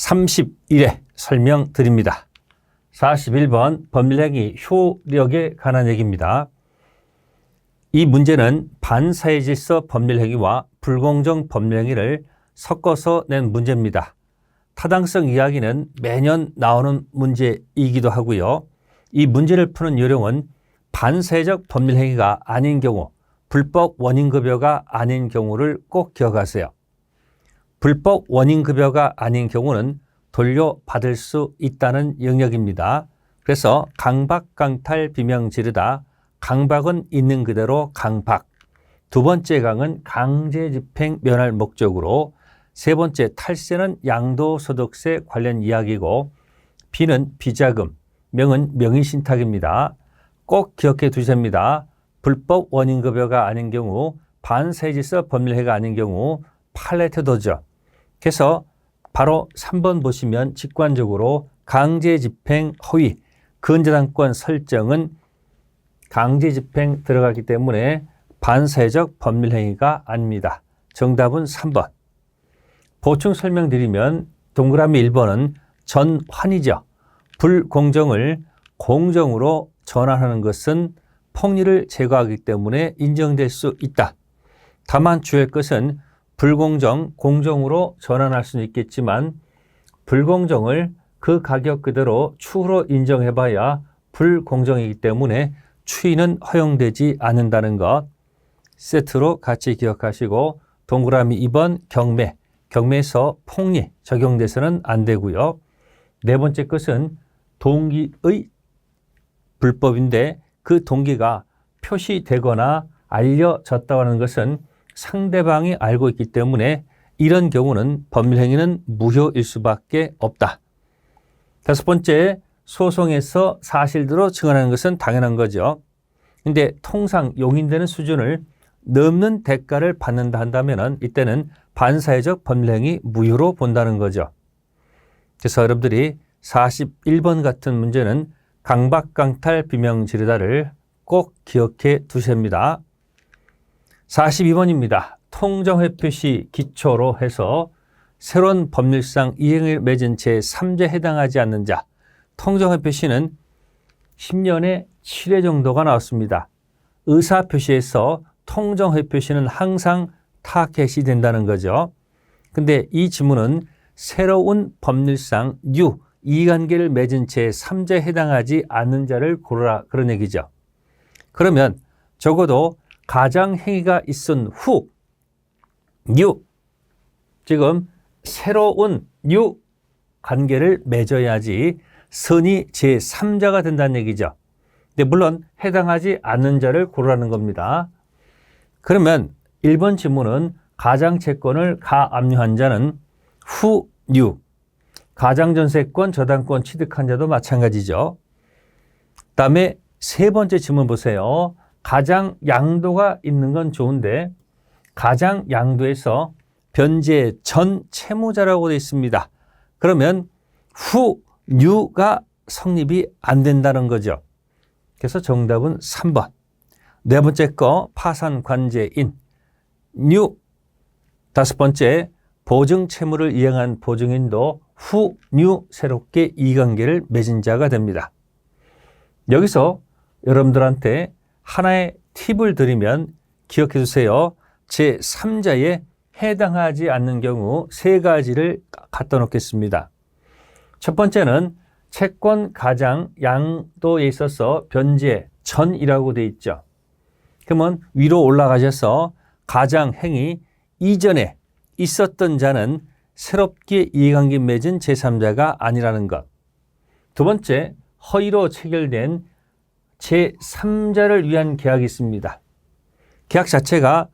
31회 설명드립니다. 41번 법률행위 효력에 관한 얘기입니다. 이 문제는 반사회질서 법률행위와 불공정 법률행위를 섞어서 낸 문제입니다. 타당성 이야기는 매년 나오는 문제이기도 하고요. 이 문제를 푸는 요령은 반사회적 법률행위가 아닌 경우, 불법 원인급여가 아닌 경우를 꼭 기억하세요. 불법 원인급여가 아닌 경우는 돌려받을 수 있다는 영역입니다. 그래서 강박강탈 비명 지르다, 강박은 있는 그대로 강박. 두 번째 강은 강제집행 면할 목적으로, 세 번째 탈세는 양도소득세 관련 이야기고, 비는 비자금, 명은 명의신탁입니다. 꼭 기억해 두셔야 합니다. 불법 원인급여가 아닌 경우, 반사회질서 법률행위가 아닌 경우 팔레트 도저. 그래서 바로 3번 보시면 직관적으로 강제집행 허위, 근저당권 설정은 강제집행 들어가기 때문에 반사회적 법률행위가 아닙니다. 정답은 3번. 보충 설명드리면 동그라미 1번은 전환이죠. 불공정을 공정으로 전환하는 것은 폭리를 제거하기 때문에 인정될 수 있다. 다만 주의할 것은 불공정, 공정으로 전환할 수는 있겠지만 불공정을 그 가격 그대로 추후로 인정해봐야 불공정이기 때문에 추이는 허용되지 않는다는 것 세트로 같이 기억하시고, 동그라미 2번 경매, 경매에서 폭리 적용돼서는 안 되고요. 네 번째 것은 동기의 불법인데 그 동기가 표시되거나 알려졌다고 하는 것은 상대방이 알고 있기 때문에 이런 경우는 법률행위는 무효일 수밖에 없다. 다섯 번째, 소송에서 사실대로 증언하는 것은 당연한 거죠. 근데 통상 용인되는 수준을 넘는 대가를 받는다 한다면 이때는 반사회적 법률행위 무효로 본다는 거죠. 그래서 여러분들이 41번 같은 문제는 강박강탈 비명 지르다를 꼭 기억해 두셔야 합니다. 42번입니다. 통정회표시 기초로 해서 새로운 법률상 이행을 맺은 제3조에 해당하지 않는 자, 통정회표시는 10년에 7회 정도가 나왔습니다. 의사표시에서 통정회표시는 항상 타겟이 된다는 거죠. 근데 이 지문은 새로운 법률상 이해관계를 맺은 제3조에 해당하지 않는 자를 고르라, 그런 얘기죠. 그러면 적어도 가장행위가 있은 후 지금 새로운 관계를 맺어야지 선이 제3자가 된다는 얘기죠. 근데 물론 해당하지 않는 자를 고르라는 겁니다. 그러면 1번 지문은 가장채권을 가압류한 자는 후 가장전세권, 저당권 취득한 자도 마찬가지죠. 그다음에 세 번째 지문 보세요. 가장 양도가 있는 건 좋은데 가장 양도에서 변제 전 채무자라고 되어 있습니다. 그러면 후가 성립이 안 된다는 거죠. 그래서 정답은 3번. 네 번째 거 파산 관제인 다섯 번째 보증 채무를 이행한 보증인도 새롭게 이해관계를 맺은 자가 됩니다. 여기서 여러분들한테 하나의 팁을 드리면 기억해 두세요. 제3자에 해당하지 않는 경우 세 가지를 갖다 놓겠습니다. 첫 번째는 채권 가장 양도에 있어서 변제 전이라고 되어 있죠. 그러면 위로 올라가셔서 가장 행위 이전에 있었던 자는 새롭게 이해관계 맺은 제3자가 아니라는 것. 두 번째, 허위로 체결된 제3자를 위한 계약이 있습니다. 계약 자체가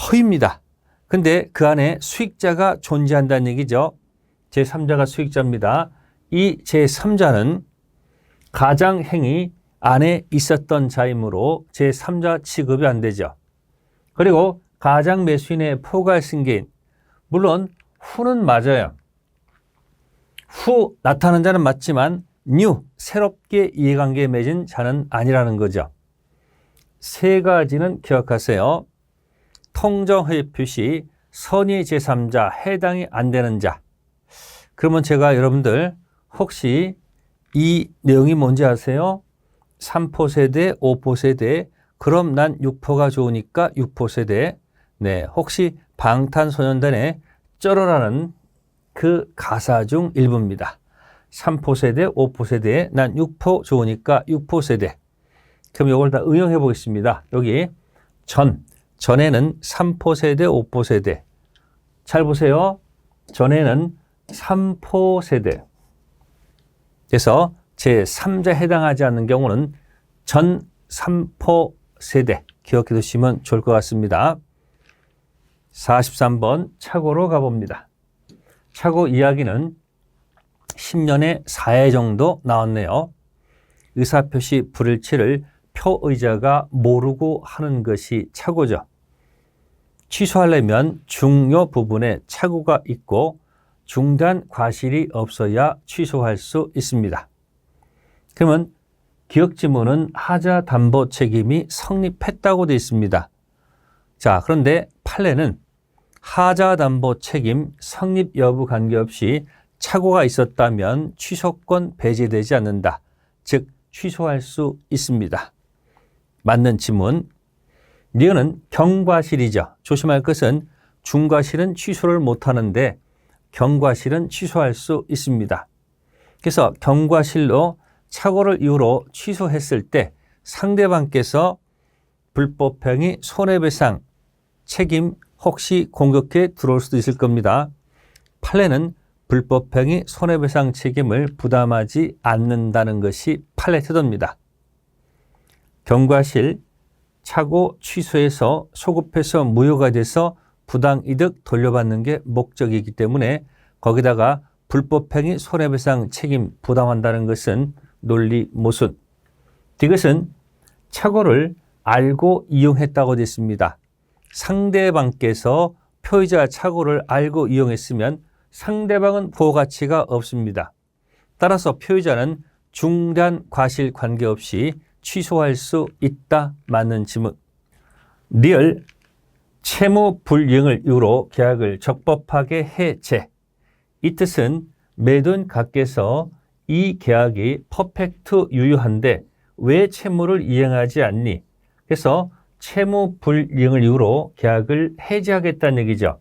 허위입니다. 근데 그 안에 수익자가 존재한다는 얘기죠. 제3자가 수익자입니다. 이 제3자는 가장행위 안에 있었던 자이므로 제3자 취급이 안 되죠. 그리고 가장매수인의 포괄승계인, 물론 후는 맞아요. 후 나타나는 자는 맞지만 새롭게 이해관계 맺은 자는 아니라는 거죠. 세 가지는 기억하세요. 통정회표시 선의 제3자 해당이 안 되는 자. 그러면 제가 여러분들 혹시 이 내용이 뭔지 아세요? 3포 세대, 5포 세대. 그럼 난 6포가 좋으니까 6포 세대. 네, 혹시 방탄소년단의 쩔어라는 그 가사 중 일부입니다. 3포 세대, 5포 세대에 난 6포 좋으니까 6포 세대. 그럼 이걸 다 응용해 보겠습니다. 여기 전에는 3포 세대, 5포 세대. 잘 보세요. 전에는 3포 세대. 그래서 제3자 해당하지 않는 경우는 전 3포 세대 기억해 두시면 좋을 것 같습니다. 43번 착오로 가봅니다. 착오 이야기는 10년에 4회 정도 나왔네요. 의사표시 불일치를 표의자가 모르고 하는 것이 착오죠. 취소하려면 중요 부분에 착오가 있고 중단 과실이 없어야 취소할 수 있습니다. 그러면 기억지문은 하자 담보 책임이 성립했다고 되어 있습니다. 자, 그런데 판례는 하자 담보 책임 성립 여부 관계없이 착오가 있었다면 취소권 배제되지 않는다. 즉 취소할 수 있습니다. 맞는 지문. 니은은 경과실이죠. 조심할 것은 중과실은 취소를 못하는데 경과실은 취소할 수 있습니다. 그래서 경과실로 착오를 이유로 취소했을 때 상대방께서 불법행위 손해배상 책임 혹시 공격해 들어올 수도 있을 겁니다. 판례는 불법행위 손해배상 책임을 부담하지 않는다는 것이 판례 태도입니다. 경과실 착오 취소해서 소급해서 무효가 돼서 부당이득 돌려받는 게 목적이기 때문에 거기다가 불법행위 손해배상 책임 부담한다는 것은 논리 모순. 이것은 착오를 알고 이용했다고 됐습니다. 상대방께서 표의자 착오를 알고 이용했으면 상대방은 보호가치가 없습니다. 따라서 표의자는 중단 과실 관계없이 취소할 수 있다. 맞는 지문. 리얼 채무 불이행을 이유로 계약을 적법하게 해제. 이 뜻은 매돈 각께서 이 계약이 퍼펙트 유효한데 왜 채무를 이행하지 않니? 그래서 채무 불이행을 이유로 계약을 해지하겠다는 얘기죠.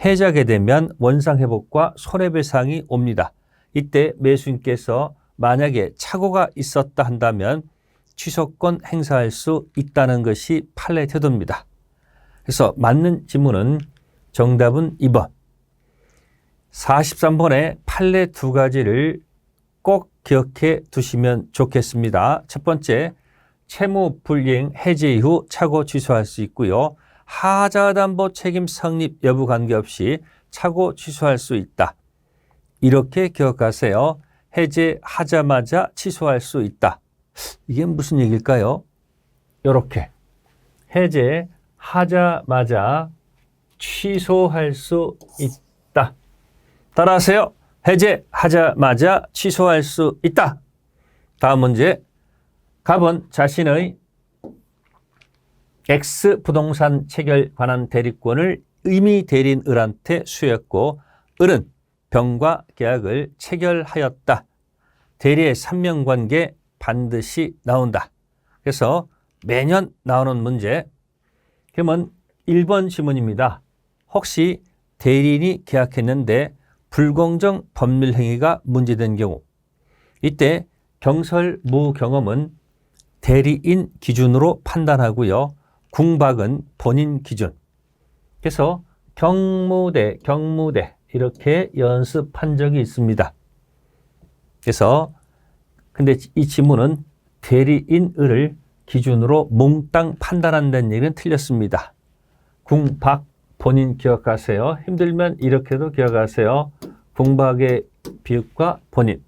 해지하게 되면 원상회복과 손해배상이 옵니다. 이때 매수인께서 만약에 착오가 있었다 한다면 취소권 행사할 수 있다는 것이 판례 태도입니다. 그래서 맞는 지문은 정답은 2번. 43번의 판례 두 가지를 꼭 기억해 두시면 좋겠습니다. 첫 번째, 채무 불이행 해제 이후 착오 취소할 수 있고요. 하자담보 책임 성립 여부 관계없이 착오 취소할 수 있다. 이렇게 기억하세요. 해제하자마자 취소할 수 있다. 이게 무슨 얘기일까요? 이렇게 해제하자마자 취소할 수 있다. 따라하세요. 해제하자마자 취소할 수 있다. 다음 문제. 갑은 자신의 X 부동산 체결 관한 대리권을 의미 대리인 을한테 수였고 을은 병과 계약을 체결하였다. 대리의 삼명관계 반드시 나온다. 그래서 매년 나오는 문제. 그러면 1번 지문입니다. 혹시 대리인이 계약했는데 불공정 법률 행위가 문제된 경우 이때 경설무경험은 대리인 기준으로 판단하고요. 궁박은 본인 기준. 그래서 경무대 이렇게 연습한 적이 있습니다. 그래서 근데 이 지문은 대리인을 기준으로 몽땅 판단한다는 얘기는 틀렸습니다. 궁박 본인 기억하세요. 힘들면 이렇게도 기억하세요. 궁박의 비읍과 본인.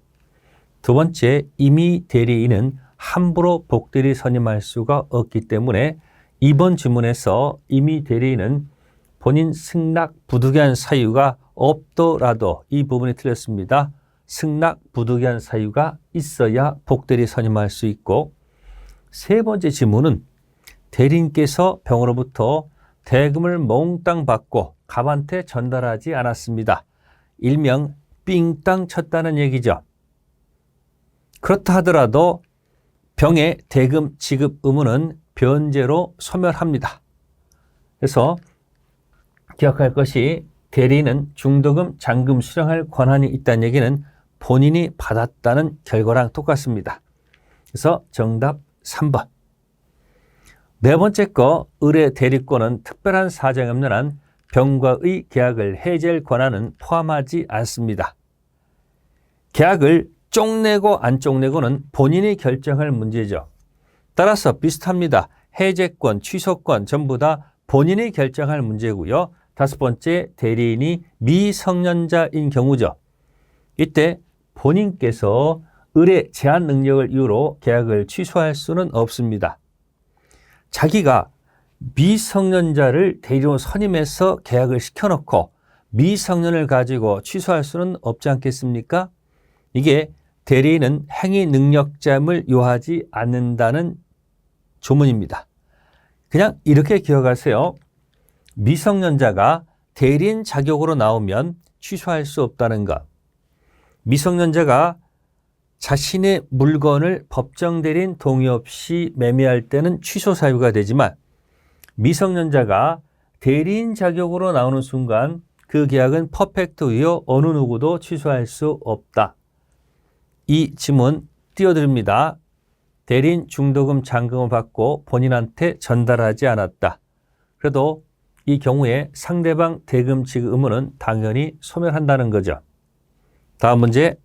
두 번째, 임의 대리인은 함부로 복대리 선임할 수가 없기 때문에 이번 지문에서 임의 대리인은 본인 승낙 부득이한 사유가 없더라도 이 부분이 틀렸습니다. 승낙 부득이한 사유가 있어야 복대리 선임할 수 있고 세 번째 지문은 대리인께서 병으로부터 대금을 몽땅 받고 갑한테 전달하지 않았습니다. 일명 삥땅 쳤다는 얘기죠. 그렇다 하더라도 병의 대금 지급 의무는 변제로 소멸합니다. 그래서 기억할 것이 대리인은 중도금, 잔금 수령할 권한이 있다는 얘기는 본인이 받았다는 결과랑 똑같습니다. 그래서 정답 3번. 네 번째 거, 의뢰 대리권은 특별한 사정이 없는 한 병과의 계약을 해지할 권한은 포함하지 않습니다. 계약을 쪽내고 안 쪽내고는 본인이 결정할 문제죠. 따라서 비슷합니다. 해제권, 취소권 전부 다 본인이 결정할 문제고요. 다섯 번째, 대리인이 미성년자인 경우죠. 이때 본인께서 의뢰 제한 능력을 이유로 계약을 취소할 수는 없습니다. 자기가 미성년자를 대리로 선임해서 계약을 시켜놓고 미성년을 가지고 취소할 수는 없지 않겠습니까? 이게 대리인은 행위 능력자임을 요하지 않는다는 조문입니다. 그냥 이렇게 기억하세요. 미성년자가 대리인 자격으로 나오면 취소할 수 없다는 것. 미성년자가 자신의 물건을 법정 대리인 동의 없이 매매할 때는 취소 사유가 되지만 미성년자가 대리인 자격으로 나오는 순간 그 계약은 퍼펙트이요 어느 누구도 취소할 수 없다. 이 지문 띄워드립니다. 대리인 중도금 잔금을 받고 본인한테 전달하지 않았다. 그래도 이 경우에 상대방 대금 지급 의무는 당연히 소멸한다는 거죠. 다음 문제.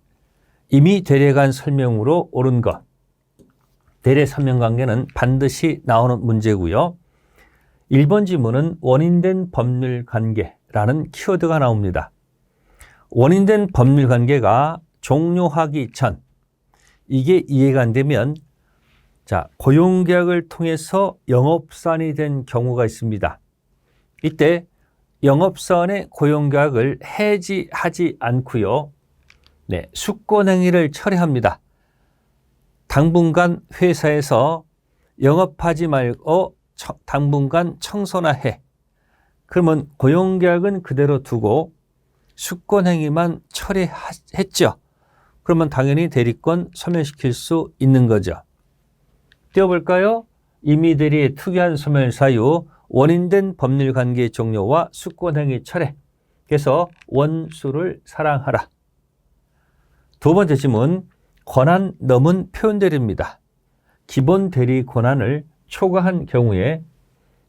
이미 대리관 설명으로 옳은 것. 대리 설명 관계는 반드시 나오는 문제고요. 1번 지문은 원인된 법률 관계라는 키워드가 나옵니다. 원인된 법률 관계가 종료하기 전, 이게 이해가 안 되면 고용계약을 통해서 영업사원이 된 경우가 있습니다. 이때 영업사원의 고용계약을 해지하지 않고요. 숙권행위를 처리합니다. 당분간 회사에서 영업하지 말고 당분간 청소나 해. 그러면 고용계약은 그대로 두고 숙권행위만 처리했죠. 그러면 당연히 대리권 소멸시킬 수 있는 거죠. 띄워볼까요? 이미 대리의 특이한 소멸 사유, 원인된 법률관계 종료와 숙권행위 철회. 그래서 원수를 사랑하라. 두 번째 질문, 권한 넘은 표현대리입니다. 기본 대리 권한을 초과한 경우에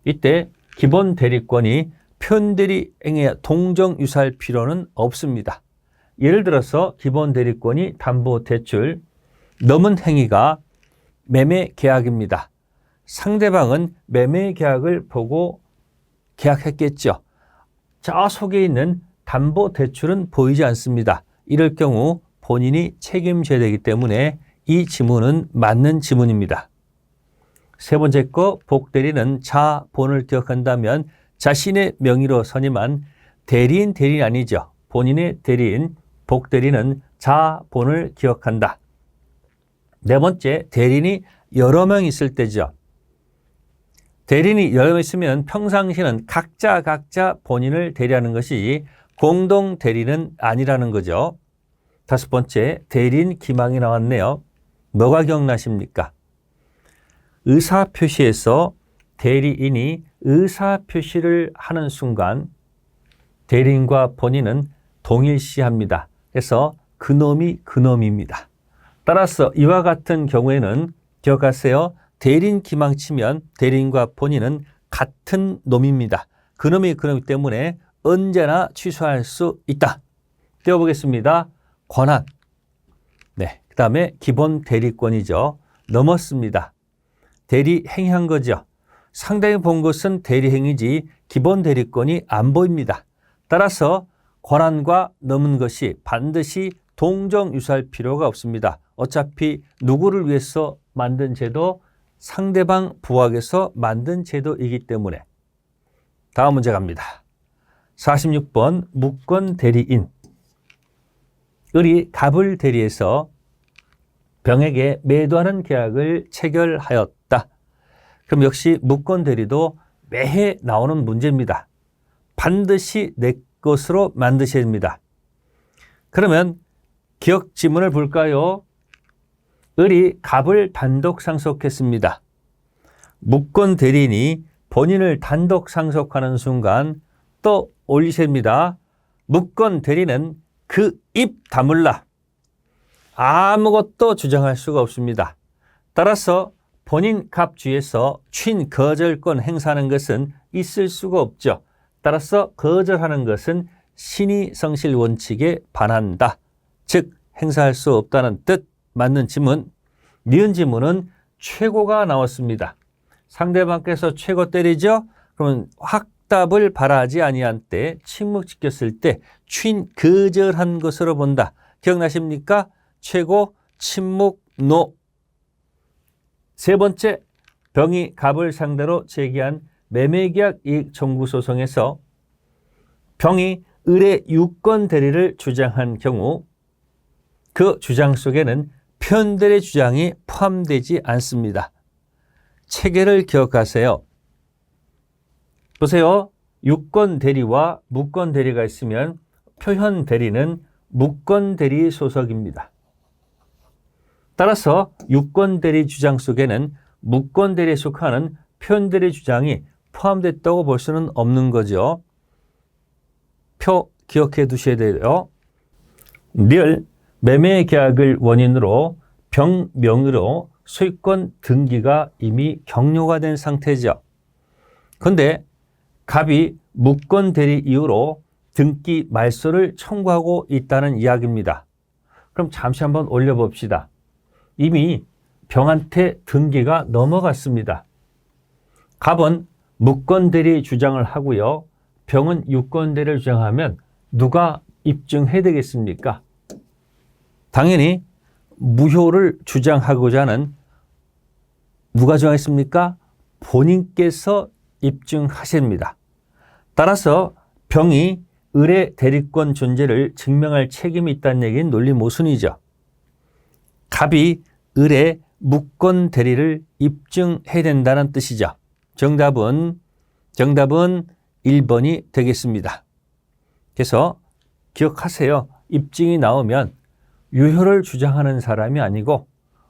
이때 기본 대리권이 표현대리 행위에 동정유사할 필요는 없습니다. 예를 들어서 기본 대리권이 담보대출, 넘은 행위가 매매계약입니다. 상대방은 매매계약을 보고 계약했겠죠. 저 속에 있는 담보대출은 보이지 않습니다. 이럴 경우 본인이 책임져야 되기 때문에 이 지문은 맞는 지문입니다. 세 번째 거, 복대리는 자본을 기억한다면 자신의 명의로 선임한 대리인이 아니죠. 본인의 대리인, 복대리는 자본을 기억한다. 네 번째, 대리인이 여러 명 있을 때죠. 대리인이 여러 명 있으면 평상시는 각자 본인을 대리하는 것이 공동 대리는 아니라는 거죠. 다섯 번째, 대리인 기망이 나왔네요. 뭐가 기억나십니까? 의사표시에서 대리인이 의사표시를 하는 순간 대리인과 본인은 동일시합니다. 그래서 그놈이 그놈입니다. 따라서 이와 같은 경우에는 기억하세요. 대리인 기망 치면 대리인과 본인은 같은 놈입니다. 그놈이 그놈이기 때문에 언제나 취소할 수 있다. 띄워보겠습니다. 권한. 그 다음에 기본 대리권이죠. 넘었습니다. 대리 행위한 거죠. 상대방이 본 것은 대리 행위지 기본 대리권이 안 보입니다. 따라서 권한과 넘은 것이 반드시 동정유사할 필요가 없습니다. 어차피 누구를 위해서 만든 제도? 상대방 부하에서 만든 제도이기 때문에. 다음 문제 갑니다. 46번 무권 대리인. 을이 갑을 대리해서 병에게 매도하는 계약을 체결하였다. 그럼 역시 무권 대리도 매해 나오는 문제입니다. 반드시 내 것으로 만드셔야 됩니다. 그러면 기억 지문을 볼까요? 을이 갑을 단독 상속했습니다. 무권 대리인이 본인을 단독 상속하는 순간 또 올리셉니다. 무권 대리는 그 입 다물라. 아무것도 주장할 수가 없습니다. 따라서 본인 갑주에서 취인 거절권 행사하는 것은 있을 수가 없죠. 따라서 거절하는 것은 신의성실 원칙에 반한다. 즉 행사할 수 없다는 뜻. 맞는 지문. 니은 지문은 최고가 나왔습니다. 상대방께서 최고 때리죠. 그러면 확답을 바라지 아니한 때 침묵 지켰을 때 취인 거절한 것으로 본다. 기억나십니까? 최고, 침묵, 노. 세 번째, 병이 갑을 상대로 제기한 매매계약 이익 청구 소송에서 병이 을의 유권 대리를 주장한 경우 그 주장 속에는 편대리 주장이 포함되지 않습니다. 체계를 기억하세요. 보세요. 유권 대리와 무권 대리가 있으면 표현 대리는 무권 대리 소속입니다. 따라서 유권 대리 주장 속에는 무권 대리에 속하는 표현 대리 주장이 포함됐다고 볼 수는 없는 거죠. 표 기억해 두셔야 돼요. 리얼 매매 계약을 원인으로 병 명의로 소유권 등기가 이미 격려가 된 상태죠. 그런데 갑이 무권 대리 이후로 등기 말소를 청구하고 있다는 이야기입니다. 그럼 잠시 한번 올려봅시다. 이미 병한테 등기가 넘어갔습니다. 갑은 무권 대리 주장을 하고요. 병은 유권 대리를 주장하면 누가 입증해야 되겠습니까? 당연히 무효를 주장하고자 하는 누가 주장했습니까? 본인께서 입증하십니다. 따라서 병이 을의 대리권 존재를 증명할 책임이 있다는 얘기는 논리 모순이죠. 갑이 을의 무권 대리를 입증해야 된다는 뜻이죠. 정답은 1번이 되겠습니다. 그래서 기억하세요. 입증이 나오면 유효를 주장하는 사람이 아니고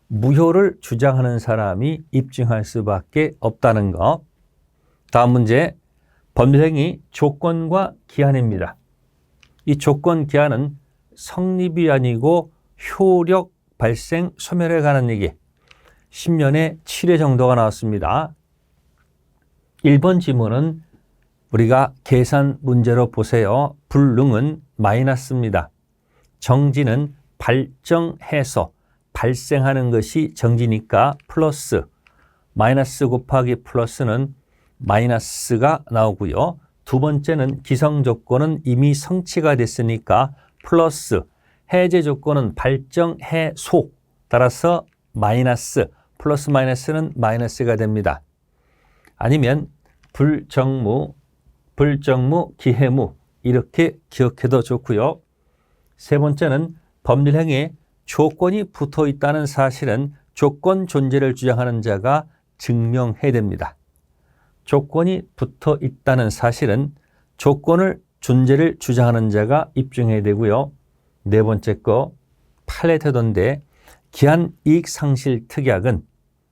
무효를 주장하는 사람이 입증할 수밖에 없다는 거. 다음 문제, 법률행위 조건과 기한입니다. 이 조건 기한은 성립이 아니고 효력 발생 소멸에 관한 얘기. 10년에 7회 정도가 나왔습니다. 1번 지문은 우리가 계산 문제로 보세요. 불능은 마이너스입니다. 정지는 발정해서 발생하는 것이 정지니까 플러스, 마이너스 곱하기 플러스는 마이너스가 나오고요. 두 번째는 기성 조건은 이미 성취가 됐으니까 플러스, 해제 조건은 발정해소, 따라서 마이너스, 플러스 마이너스는 마이너스가 됩니다. 아니면 불정무, 기해무 이렇게 기억해도 좋고요. 세 번째는 법률행위에 조건이 붙어 있다는 사실은 조건 존재를 주장하는 자가 증명해야 됩니다. 조건이 붙어 있다는 사실은 조건을 존재를 주장하는 자가 입증해야 되고요. 네 번째 거 팔레테던데 기한 이익 상실 특약은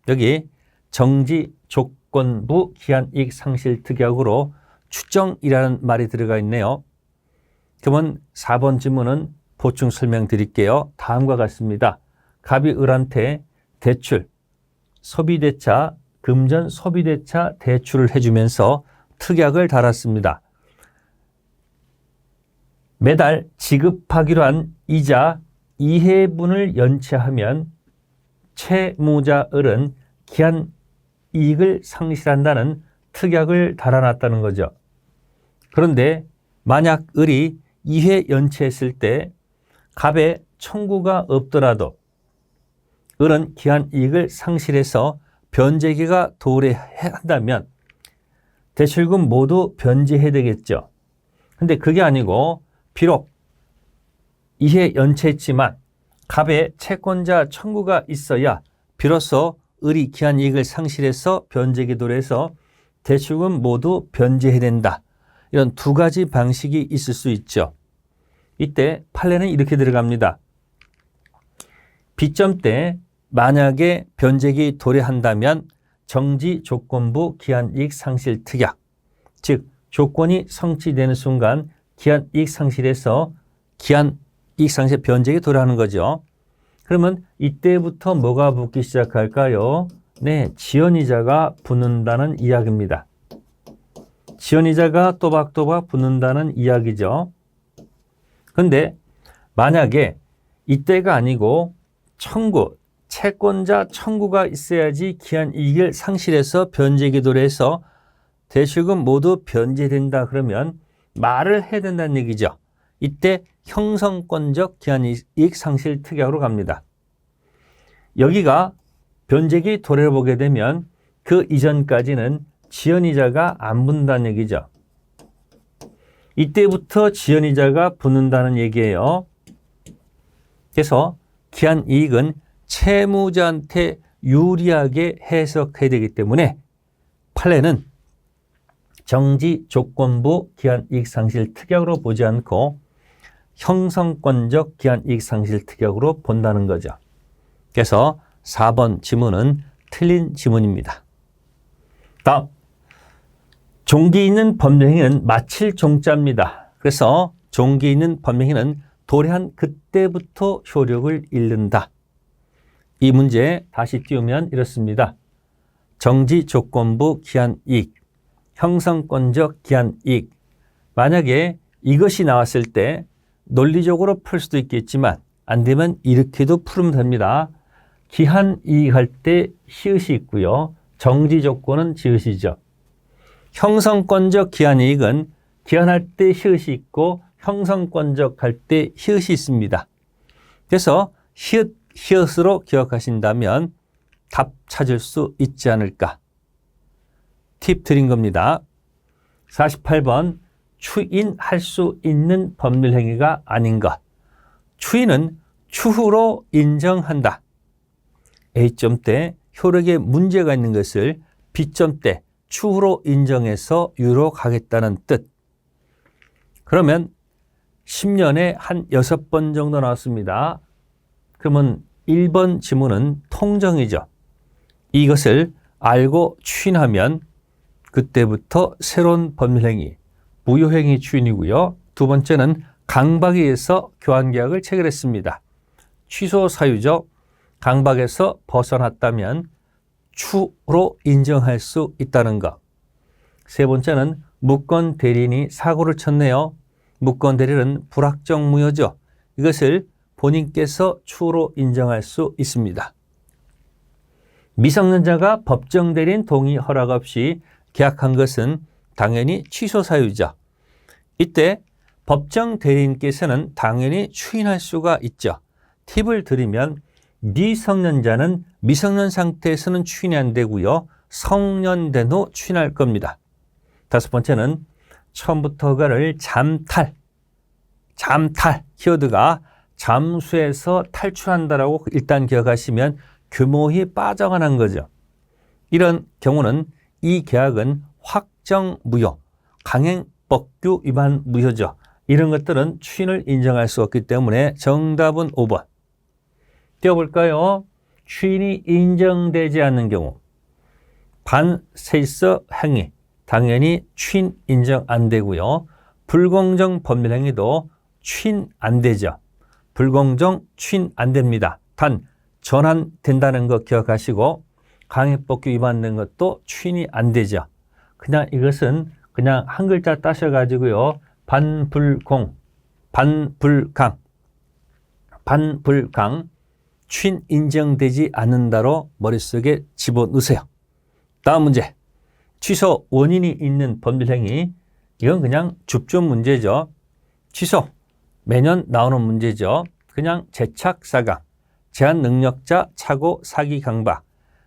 여기 정지 조건부 기한 이익 상실 특약으로 추정이라는 말이 들어가 있네요. 그러면 4번 질문은 보충 설명드릴게요. 다음과 같습니다. 갑이 을한테 대출, 소비대차, 금전 소비대차 대출을 해주면서 특약을 달았습니다. 매달 지급하기로 한 이자 2회분을 연체하면 채무자 을은 기한 이익을 상실한다는 특약을 달아놨다는 거죠. 그런데 만약 을이 2회 연체했을 때 갑의 청구가 없더라도 을은 기한 이익을 상실해서 변제기가 도래한다면 대출금 모두 변제해야 되겠죠. 근데 그게 아니고 비록 2회 연체했지만 갑의 채권자 청구가 있어야 비로소 을이 기한 이익을 상실해서 변제기 도래해서 대출금 모두 변제해야 된다. 이런 두 가지 방식이 있을 수 있죠. 이때 판례는 이렇게 들어갑니다. B점 때 만약에 변제기 도래한다면 정지 조건부 기한이익 상실 특약, 즉 조건이 성취되는 순간 기한이익 상실에서 기한이익 상실 변제기 도래하는 거죠. 그러면 이때부터 뭐가 붙기 시작할까요? 네, 지연이자가 붙는다는 이야기입니다. 지연이자가 또박또박 붙는다는 이야기죠. 그런데 만약에 이때가 아니고 청구, 채권자 청구가 있어야지 기한이익을 상실해서 변제기 도래해서 대출금 모두 변제된다 그러면 말을 해야 된다는 얘기죠. 이때 형성권적 기한이익 상실 특약으로 갑니다. 여기가 변제기 도래를 보게 되면 그 이전까지는 지연이자가 안 붙는다는 얘기죠. 이때부터 지연이자가 붙는다는 얘기예요. 그래서 기한이익은 채무자한테 유리하게 해석해야 되기 때문에 판례는 정지 조건부 기한이익 상실 특약으로 보지 않고 형성권적 기한이익 상실 특약으로 본다는 거죠. 그래서 4번 지문은 틀린 지문입니다. 다음, 종기 있는 법령행위는 마칠 종자입니다. 그래서 종기 있는 법령행위는 도래한 그때부터 효력을 잃는다. 이 문제 다시 띄우면 이렇습니다. 정지 조건부 기한이익, 형성권적 기한이익. 만약에 이것이 나왔을 때 논리적으로 풀 수도 있겠지만 안 되면 이렇게도 풀면 됩니다. 기한이익 할 때 히읗이 있고요. 정지 조건은 지읒이죠. 형성권적 기한이익은 기한할 때 히읗이 있고 형성권적 할 때 히읗이 있습니다. 그래서 히읗으로 기억하신다면 답 찾을 수 있지 않을까. 팁 드린 겁니다. 48번 추인할 수 있는 법률행위가 아닌 것. 추인은 추후로 인정한다. A점 때 효력에 문제가 있는 것을 B점 때 추후로 인정해서 유록하겠다는 뜻. 그러면 10년에 한 6번 정도 나왔습니다. 그러면 1번 지문은 통정이죠. 이것을 알고 추인하면 그때부터 새로운 법률행위, 무효행위 추인이고요. 두 번째는 강박에 의해서 교환계약을 체결했습니다. 취소 사유죠. 강박에서 벗어났다면 추로 인정할 수 있다는 것. 세 번째는 무권 대리인이 사고를 쳤네요. 무권 대리는 불확정 무효죠. 이것을 본인께서 추로 인정할 수 있습니다. 미성년자가 법정 대리인 동의 허락 없이 계약한 것은 당연히 취소 사유죠. 이때 법정 대리인께서는 당연히 추인할 수가 있죠. 팁을 드리면 미성년자는 미성년 상태에서는 추인이 안 되고요. 성년된 후 추인할 겁니다. 다섯 번째는 처음부터 허가를 잠탈, 키워드가 잠수해서 탈출한다라고 일단 기억하시면 규모히 빠져가는 거죠. 이런 경우는 이 계약은 확정 무효, 강행법규 위반 무효죠. 이런 것들은 추인을 인정할 수 없기 때문에 정답은 5번. 띄워볼까요? 추인이 인정되지 않는 경우 반세입서 행위, 당연히 추인 인정 안 되고요. 불공정 법률행위도 추인 안 되죠. 불공정 추인 안 됩니다. 단 전환된다는 거 기억하시고 강행법규 위반된 것도 추인이 안 되죠. 그냥 이것은 그냥 한 글자 따셔가지고요. 반불강, 추인 인정되지 않는다로 머릿속에 집어넣으세요. 다음 문제. 취소 원인이 있는 법률행위. 이건 그냥 줍줍 문제죠. 취소. 매년 나오는 문제죠. 그냥 재착 사강. 제한 능력자 착오 사기 강박.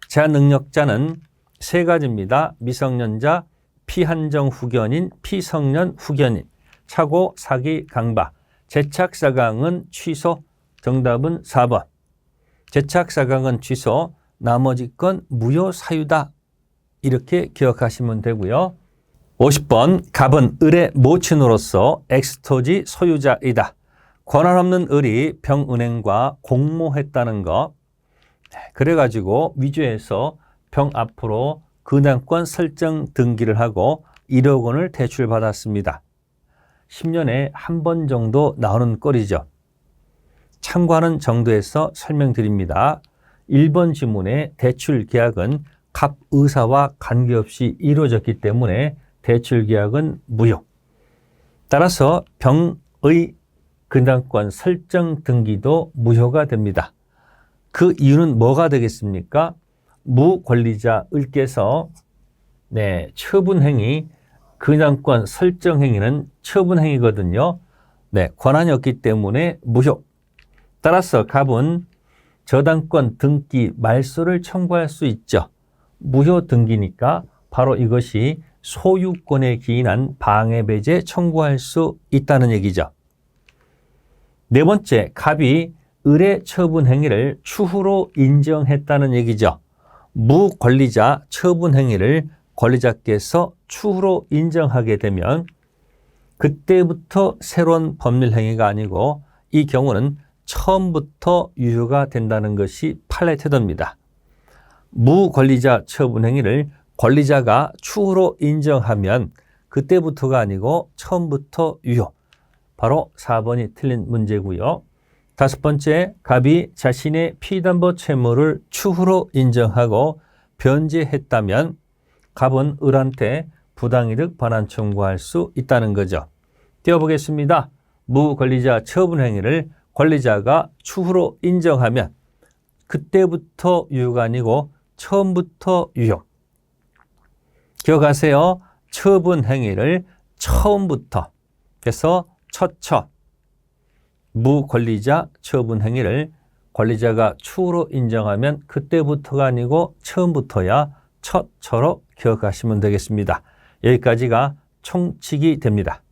제한 능력자는 세 가지입니다. 미성년자, 피한정 후견인, 피성년 후견인, 착오 사기 강박. 재착 사강은 취소. 정답은 4번. 재착 사강은 취소, 나머지 건 무효 사유다. 이렇게 기억하시면 되고요. 50번 갑은 을의 모친으로서 엑스토지 소유자이다. 권한 없는 을이 병은행과 공모했다는 것. 그래가지고 위조해서 병 앞으로 근당권 설정 등기를 하고 1억 원을 대출받았습니다. 10년에 한 번 정도 나오는 꼴이죠. 참고하는 정도에서 설명드립니다. 1번 지문의 대출 계약은 갑의사와 관계없이 이루어졌기 때문에 대출 계약은 무효. 따라서 병의 근당권 설정 등기도 무효가 됩니다. 그 이유는 뭐가 되겠습니까? 무권리자 을께서 처분행위, 근당권 설정행위는 처분행위거든요. 권한이 없기 때문에 무효. 따라서 갑은 저당권 등기 말소를 청구할 수 있죠. 무효 등기니까 바로 이것이 소유권에 기인한 방해배제 청구할 수 있다는 얘기죠. 네 번째, 갑이 을의 처분 행위를 추후로 인정했다는 얘기죠. 무권리자 처분 행위를 권리자께서 추후로 인정하게 되면 그때부터 새로운 법률 행위가 아니고 이 경우는 처음부터 유효가 된다는 것이 판례 태도입니다. 무권리자 처분 행위를 권리자가 추후로 인정하면 그때부터가 아니고 처음부터 유효. 바로 4번이 틀린 문제고요. 다섯 번째, 갑이 자신의 피담보 채무를 추후로 인정하고 변제했다면 갑은 을한테 부당이득 반환 청구할 수 있다는 거죠. 띄워보겠습니다. 무권리자 처분 행위를 권리자가 추후로 인정하면 그때부터 유효가 아니고 처음부터 유효. 기억하세요. 처분 행위를 처음부터, 그래서 첫처, 무권리자 처분 행위를 권리자가 추후로 인정하면 그때부터가 아니고 처음부터야 첫처로 기억하시면 되겠습니다. 여기까지가 총칙이 됩니다.